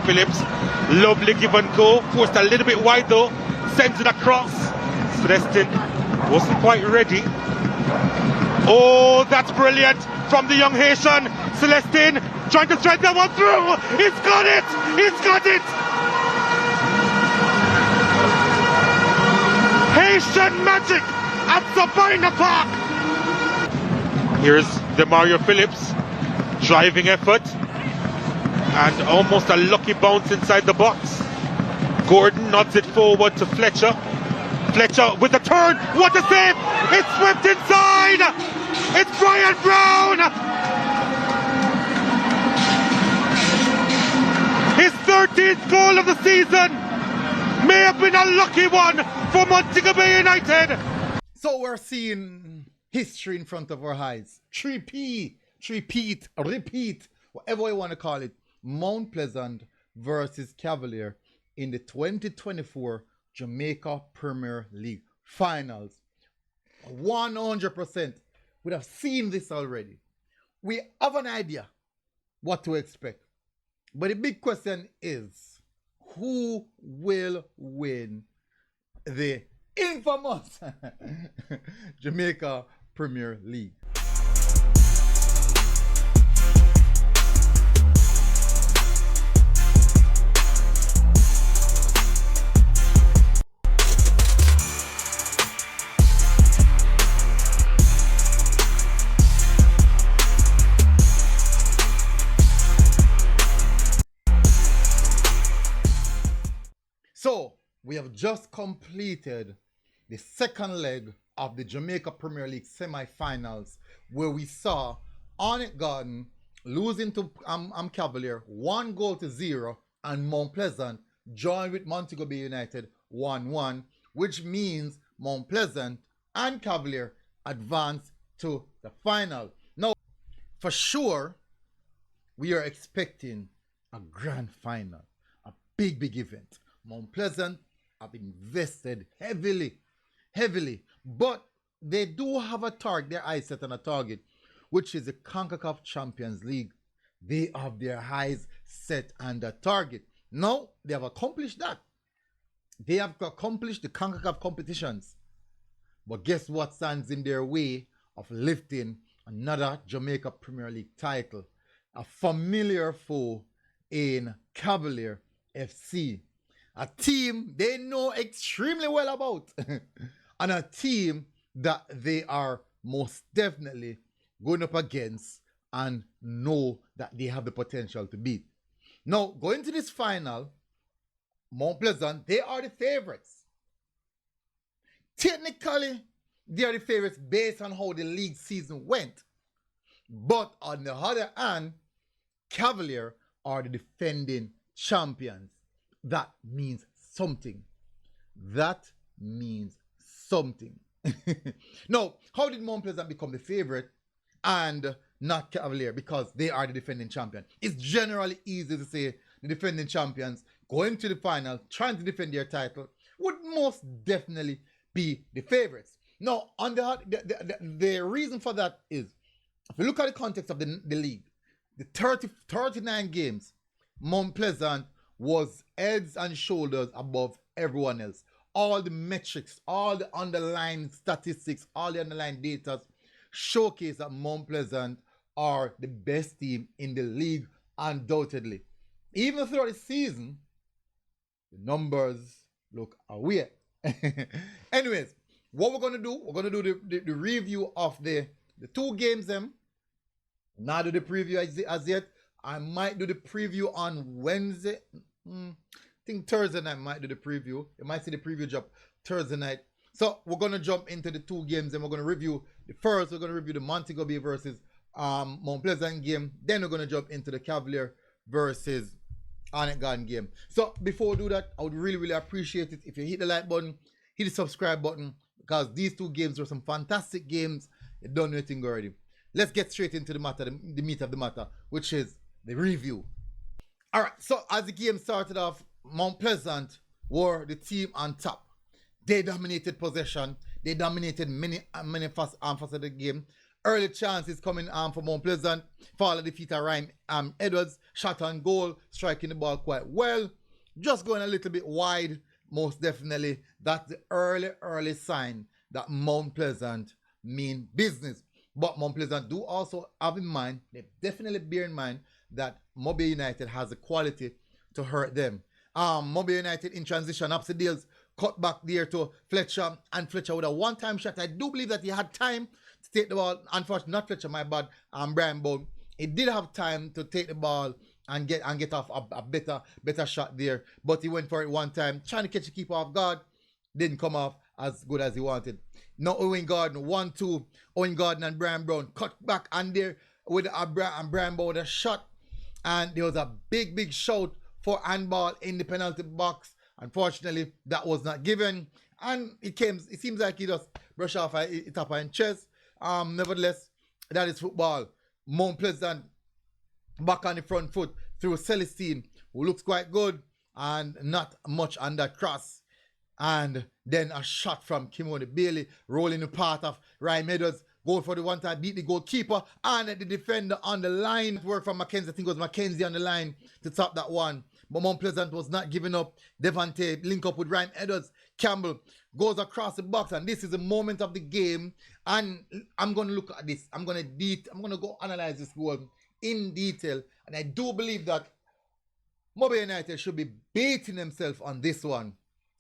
Phillips. Lovely give and go. Forced a little bit wide though. Sends it across. Celestine wasn't quite ready. Oh, that's brilliant from the young Haitian. Celestine trying to strike that one through. He's got it. He's got it. Haitian magic at Sabina Park. Here's the Mario Phillips. Driving effort. And almost a lucky bounce inside the box. Gordon nods it forward to Fletcher. Fletcher with the turn. What a save! It's swept inside! It's Brian Brown! His 13th goal of the season! May have been a lucky one for Montego Bay United! So we're seeing history in front of our eyes. Repeat, whatever you want to call it. Mount Pleasant versus Cavalier in the 2024 Jamaica Premier League Finals. 100%. We have seen this already. We have an idea what to expect. But the big question is, who will win the infamous Jamaica Premier League? So, we have just completed the second leg of the Jamaica Premier League semi-finals, where we saw Arnett Garden losing to Cavalier 1-0, and Mount Pleasant joined with Montego Bay United 1-1, which means Mount Pleasant and Cavalier advance to the final. Now, for sure, we are expecting a grand final, a big event. Mount Pleasant have invested heavily, but they do have a target, their eyes set on a target, which is the CONCACAF Champions League. They have their eyes set on the target. Now, they have accomplished that. They have accomplished the CONCACAF competitions. But guess what stands in their way of lifting another Jamaica Premier League title? A familiar foe in Cavalier FC. A team they know extremely well about. And a team that they are most definitely going up against and know that they have the potential to beat. Now, going to this final, Mount Pleasant, they are the favorites. Technically, they are the favorites based on how the league season went. But on the other hand, Cavalier are the defending champions. That means something. That means something. Now, how did Mount Pleasant become the favorite and not Cavalier? Because they are the defending champion. It's generally easy to say the defending champions going to the final, trying to defend their title, would most definitely be the favorites. Now, on the reason for that is, if you look at the context of the league, the 39 games, Mount Pleasant was heads and shoulders above everyone else. All the metrics, all the underlying statistics, all the underlying data showcase that Mount Pleasant are the best team in the league, undoubtedly. Even throughout the season, the numbers look away. Anyways, what we're going to do, we're going to do the review of the two games. Not do the preview as yet. I might do the preview on Wednesday. I think Thursday night I might do the preview. You might see the preview drop Thursday night. So we're going to jump into the two games and we're going to review the first. We're going to review the Montego Bay versus Mount Pleasant game. Then we're going to jump into the Cavalier versus Arnett Garden game. So before we do that, I would really appreciate it if you hit the like button, hit the subscribe button, because these two games were some fantastic games. You don't know anything already. Let's get straight into the matter, the meat of the matter, which is the review. All right, so as the game started off, Mount Pleasant were the team on top. They dominated possession. They dominated many facets of the game. Early chances coming for Mount Pleasant. Fall at the feet of Ryan Edwards. Shot on goal. Striking the ball quite well. Just going a little bit wide. Most definitely. That's the early sign that Mount Pleasant mean business. But Mount Pleasant do also have in mind, they definitely bear in mind that MoBay United has the quality to hurt them. MoBay United in transition, Upsidales cut back there to Fletcher, and Fletcher with a one-time shot. I do believe that he had time to take the ball. Unfortunately, not Fletcher, my bad, Brian Bone. He did have time to take the ball and get off a better shot there. But he went for it one time, trying to catch the keeper off guard. Didn't come off as good as he wanted. Now Owen Gordon, 1-2. Owen Gordon and Brian Brown cut back, and there with Brian Brown with a shot. And there was a big shout for handball in the penalty box. Unfortunately, that was not given. And it seems like he just brushed off it up on chest. Nevertheless, that is football. Mount Pleasant back on the front foot through Celestine, who looks quite good and not much on that cross. And then a shot from Kimoni Bailey, rolling the path of Ryan Edwards, going for the one time, beat the goalkeeper and the defender on the line. Work from Mackenzie, I think it was Mackenzie on the line to top that one. But Mount Pleasant was not giving up. Devante link up with Ryan Edwards. Campbell goes across the box, and this is the moment of the game. And I'm going to look at this. I'm going to go analyze this goal in detail. And I do believe that MoBay United should be beating themselves on this one.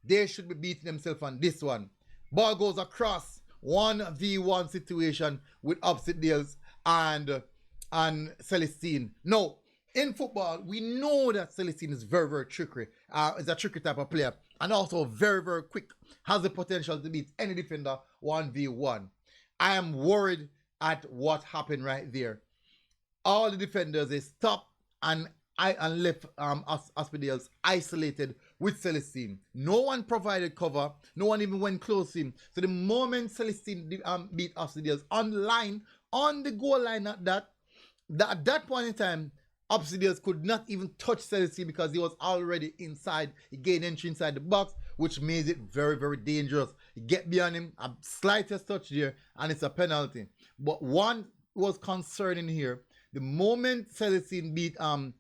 They should be beating themselves on this one. Ball goes across, 1v1 situation with Upsidales and Celestine. Now, in football, we know that Celestine is very trickery. Is a tricky type of player. And also very quick. Has the potential to beat any defender 1v1. I am worried at what happened right there. All the defenders, they stopped and left Upsidales isolated with Celestine. No one provided cover. No one even went close to him. So the moment Celestine beat Upsidales on the line, on the goal line at that point in time, Upsidales could not even touch Celestine because he was already inside. He gained entry inside the box, which made it very dangerous. You get beyond him, a slightest touch there, and it's a penalty. But one was concerning here. The moment Celestine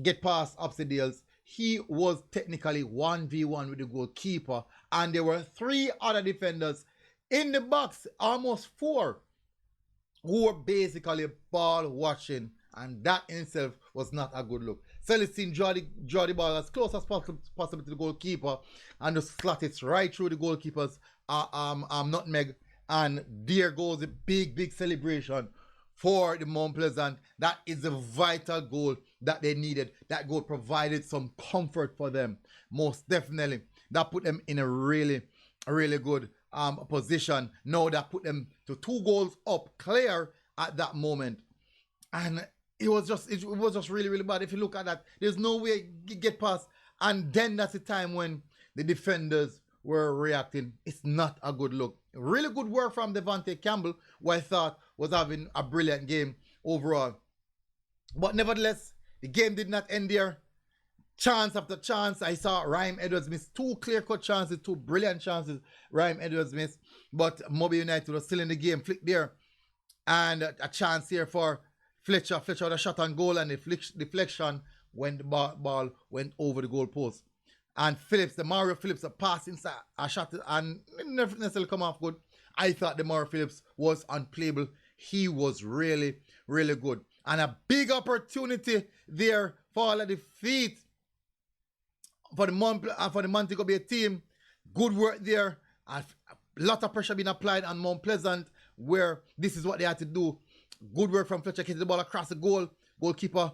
get past Upsidales, he was technically 1v1 with the goalkeeper, and there were 3 other defenders in the box, almost 4, who were basically ball watching, and that in itself was not a good look. Celestine draw the ball as close as possible to the goalkeeper, and just slot it right through the goalkeeper's nutmeg, and there goes a big celebration for the Mount Pleasant. That is a vital goal that they needed. That goal provided some comfort for them, most definitely. That put them in a really good position. Now that put them to 2 goals up clear at that moment. And it was just really bad. If you look at that, there's no way you get past. And then that's the time when the defenders were reacting. It's not a good look. Really good work from Devante Campbell, who I thought was having a brilliant game overall. But nevertheless, the game did not end there. Chance after chance, I saw Ryan Edwards miss 2 clear-cut chances, 2 brilliant chances Ryan Edwards missed. But MoBay United was still in the game. Flick there. And a chance here for Fletcher. Fletcher with a shot on goal, and the deflection when the ball went over the goal post. And Phillips, the Mario Phillips, a pass inside, a shot, and never necessarily come off good. I thought the Mario Phillips was unplayable. He was really good. And a big opportunity there for all of the feet for the Montego Bay team. Good work there. A lot of pressure being applied on Mount Pleasant, where this is what they had to do. Good work from Fletcher, getting the ball across the goal. Goalkeeper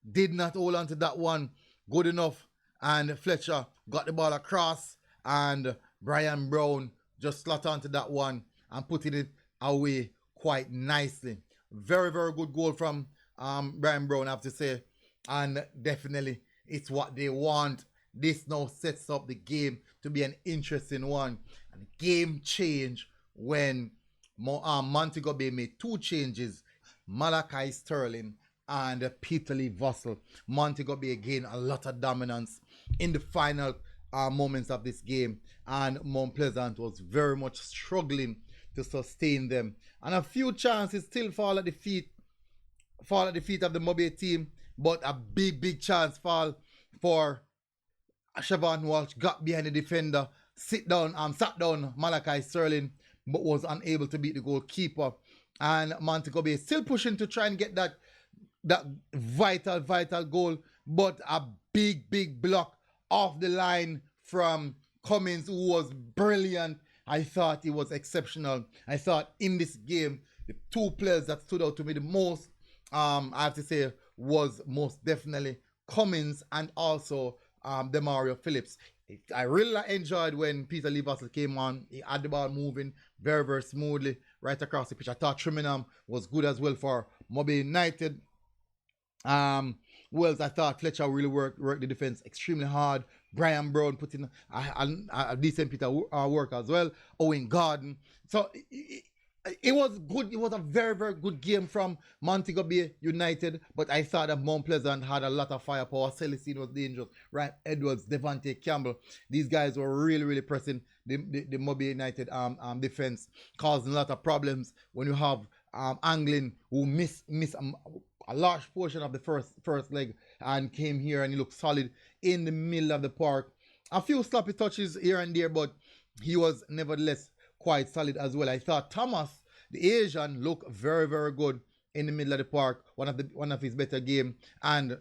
did not hold on to that one good enough. And Fletcher got the ball across, and Brian Brown just slot onto that one and putting it away quite nicely. Very good goal from Brian Brown, I have to say. And definitely, it's what they want. This now sets up the game to be an interesting one. And the game changed when Montego Bay made 2 changes. Malachi Sterling and Peter Lee Vossel. Montego Bay gained a lot of dominance in the final moments of this game, and Mount Pleasant was very much struggling to sustain them. And a few chances still fall at the feet of the MoBay team, but a big chance fall for Siobhan Walsh. Got behind the defender, sat down Malachi Sterling, but was unable to beat the goalkeeper. And Montego Bay still pushing to try and get that vital goal, but a big block off the line from Cummins, who was brilliant. I thought he was exceptional. I thought in this game, the two players that stood out to me the most, I have to say, was most definitely Cummins and also Demario Phillips. I really enjoyed when Peter Leversley came on. He had the ball moving very smoothly right across the pitch. I thought Trimingham was good as well for MoBay United. Wells, I thought Fletcher really worked the defense extremely hard. Brian Brown put in a decent bit of work as well. Owen Gordon. So it was good. It was a very good game from Montego Bay United, but I thought that Mount Pleasant had a lot of firepower. Celestine was dangerous. Ryan Edwards, Devante Campbell. These guys were really pressing the MoBay United defense, causing a lot of problems when you have Anglin, who missed a large portion of the first leg and came here and he looked solid in the middle of the park. A few sloppy touches here and there, but he was nevertheless quite solid as well. I thought Thomas, the Asian, looked very good in the middle of the park. One of his better game. And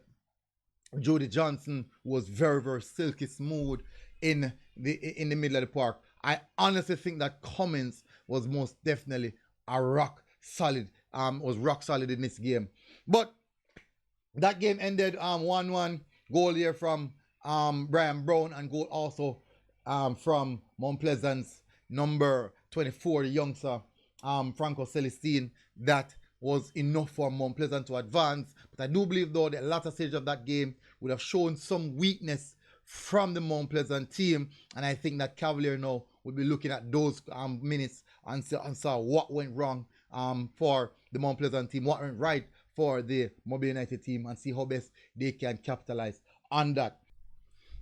Jody Johnson was very silky smooth in the middle of the park. I honestly think that Cummins was most definitely rock solid in this game. But that game ended 1-1. Goal here from Brian Brown, and goal also from Mount Pleasant's number 24, the youngster, Franco Celestine. That was enough for Mount Pleasant to advance. But I do believe, though, the latter stage of that game would have shown some weakness from the Mount Pleasant team. And I think that Cavalier now will be looking at those minutes and saw what went wrong for the Mount Pleasant team, what went right for the MoBay United team, and see how best they can capitalize on that.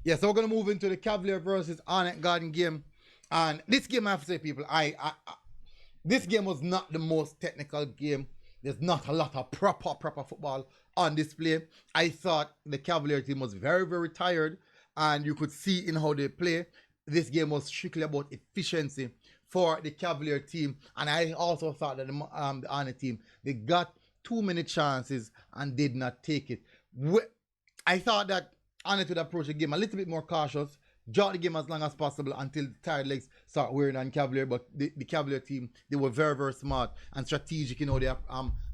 Yeah, so we're going to move into the Cavalier versus Arnett Garden game. And this game, I have to say, people, this game was not the most technical game. There's not a lot of proper football on display. I thought the Cavalier team was very tired, and you could see in how they play. This game was strictly about efficiency for the Cavalier team. And I also thought that the Arnett team, they got too many chances and did not take it. I thought that Arnett would approach the game a little bit more cautious, draw the game as long as possible until the tired legs start wearing on Cavalier. But the Cavalier team, they were very smart and strategic in how they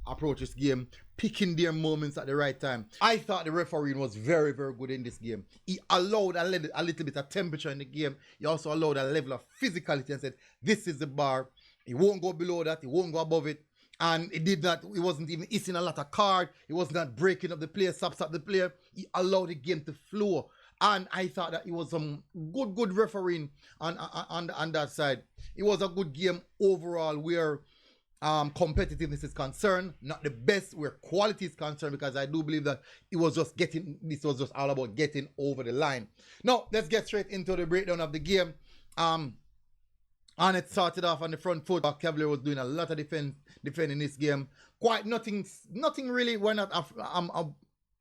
approach this game, picking their moments at the right time. I thought the refereeing was very good in this game. He allowed a little bit of temperature in the game. He also allowed a level of physicality and said, this is the bar. He won't go below that. He won't go above it. And he wasn't even hissing a lot of card. He was not breaking up the player, stop the player. He allowed the game to flow. And I thought that it was some good refereeing on that side. It was a good game overall where competitiveness is concerned. Not the best where quality is concerned, because I do believe that this was just all about getting over the line. Now, let's get straight into the breakdown of the game. Arnett started off on the front foot. Cavalier was doing a lot of defending this game. Quite nothing really we're not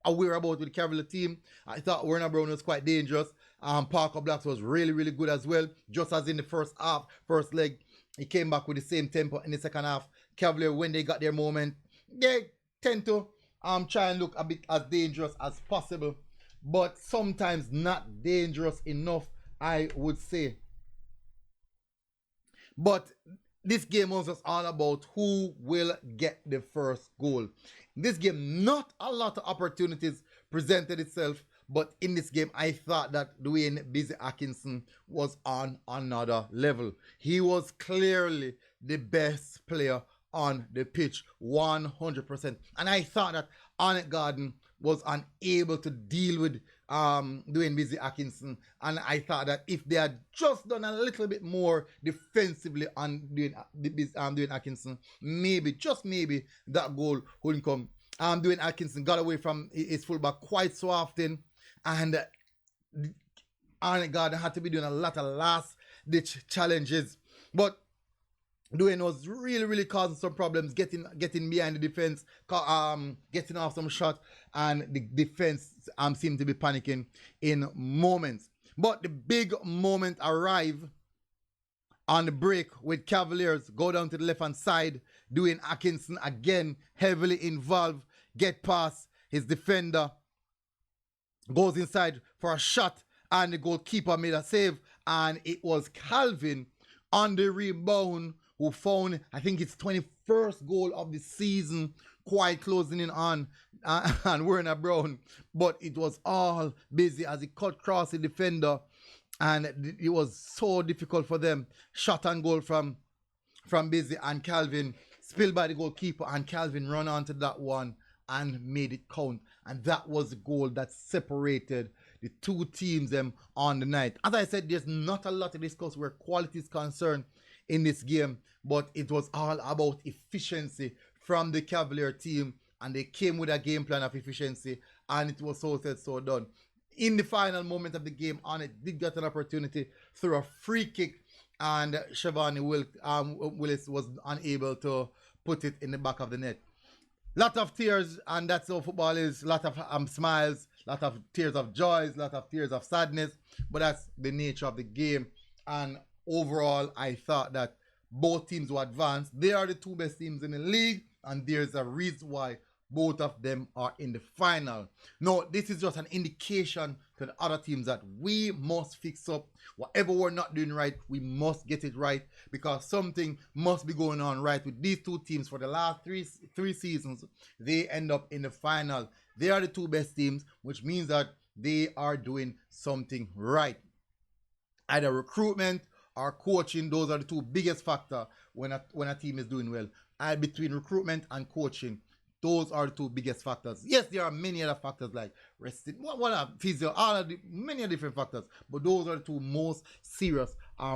aware about with the Cavalier team. I thought Werner Brown was quite dangerous. Parker Blacks was really good as well. Just as in the first leg, he came back with the same tempo in the second half. Cavalier, when they got their moment, they tend to try and look a bit as dangerous as possible, but sometimes not dangerous enough, I would say. But this game was just all about who will get the first goal. In this game, not a lot of opportunities presented itself, but in this game, I thought that Dwayne Busy Atkinson was on another level. He was clearly the best player on the pitch, 100%. And I thought that Arnett Garden was unable to deal with Dwayne Busy Atkinson, and I thought that if they had just done a little bit more defensively on Dwayne Atkinson, maybe that goal wouldn't come. Dwayne Atkinson got away from his fullback quite so often, and Arnett Garden had to be doing a lot of last-ditch challenges. But Dwayne was really causing some problems, getting behind the defense, getting off some shots, and the defense seemed to be panicking in moments. But the big moment arrived on the break with Cavaliers go down to the left hand side. Dwayne Atkinson again heavily involved, get past his defender, goes inside for a shot, and the goalkeeper made a save, and it was Calvin on the rebound who found, I think it's 21st goal of the season, quite closing in on and Werner Brown, but it was all busy as he cut across the defender, and it was so difficult for them. Shot and goal from Busy, and Calvin spilled by the goalkeeper, and Calvin run onto that one and made it count, and that was the goal that separated the two teams on the night. As I said, there's not a lot to discuss where quality is concerned in this game, but it was all about efficiency from the Cavalier team, and they came with a game plan of efficiency, and it was so said, so done. In the final moment of the game, Arnett did get an opportunity through a free kick, and Shivani Willis was unable to put it in the back of the net. Lot of tears, and that's how football is. Lot of smiles, lot of tears of joys, lot of tears of sadness, but that's the nature of the game. And overall, I thought that both teams were advanced. They are the two best teams in the league, and there's a reason why both of them are in the final. Now, this is just an indication to the other teams that we must fix up. Whatever we're not doing right, we must get it right, because something must be going on right with these two teams. For the last three seasons, they end up in the final. They are the two best teams, which means that they are doing something right. Either recruitment or coaching, those are the two biggest factors when a team is doing well. And between recruitment and coaching, those are the two biggest factors. Yes, there are many other factors like resting, physio, many different factors, but those are the two most serious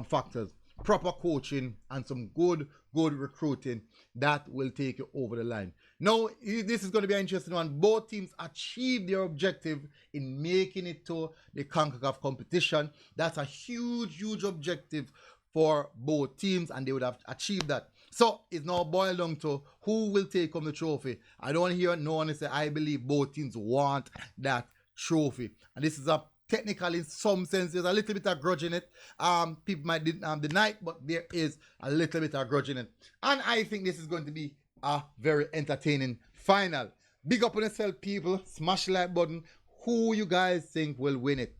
factors. Proper coaching and some good recruiting, that will take you over the line. Now, this is going to be an interesting one. Both teams achieved their objective in making it to the CONCACAF competition. That's a huge objective for both teams, and they would have achieved that. So it's now boiled down to who will take home the trophy. I don't hear no one say, I believe both teams want that trophy. And this is a technical, in some sense, there's a little bit of grudge in it. People might deny it, but there is a little bit of grudge in it. And I think this is going to be a very entertaining final. Big up on yourself, people. Smash the like button. Who you guys think will win it?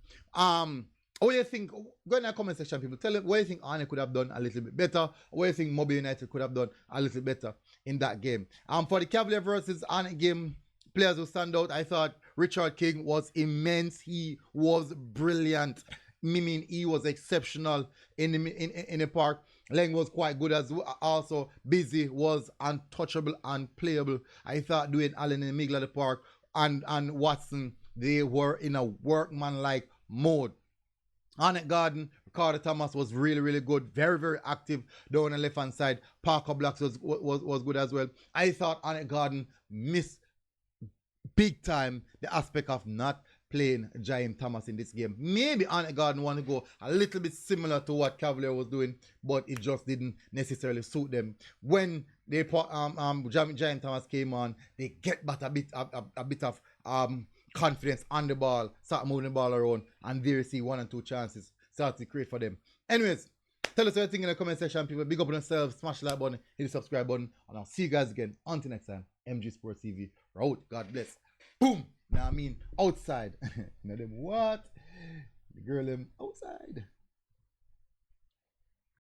What do you think? Go in the comment section, people. Tell us what you think Arnett could have done a little bit better. What you think MoBay United could have done a little better in that game. For the Cavalier versus Arnett game, players who stand out, I thought Richard King was immense. He was brilliant. I mean, he was exceptional in the park. Leng was quite good as well. Also, Busy was untouchable and playable. I thought Dwayne Allen in the middle of the park and Watson, they were in a workman-like mode. Arnett Garden, Ricardo Thomas was really good, very active down the left hand side. Parker Blacks was good as well. I thought Arnett Garden missed big time the aspect of not playing Jaime Thomas in this game. Maybe Arnett Garden want to go a little bit similar to what Cavalier was doing, but it just didn't necessarily suit them. When they put Jaime Thomas came on, they get back a bit of confidence on the ball, start moving the ball around, and there you see 1 and 2 chances start to create for them. Anyways, tell us what you think in the comment section, people. Big up on yourselves, smash the like button, hit the subscribe button, and I'll see you guys again. Until next time, MG Sports TV. We're out. God bless. Boom. Now I mean outside. You know them what? The girl them outside.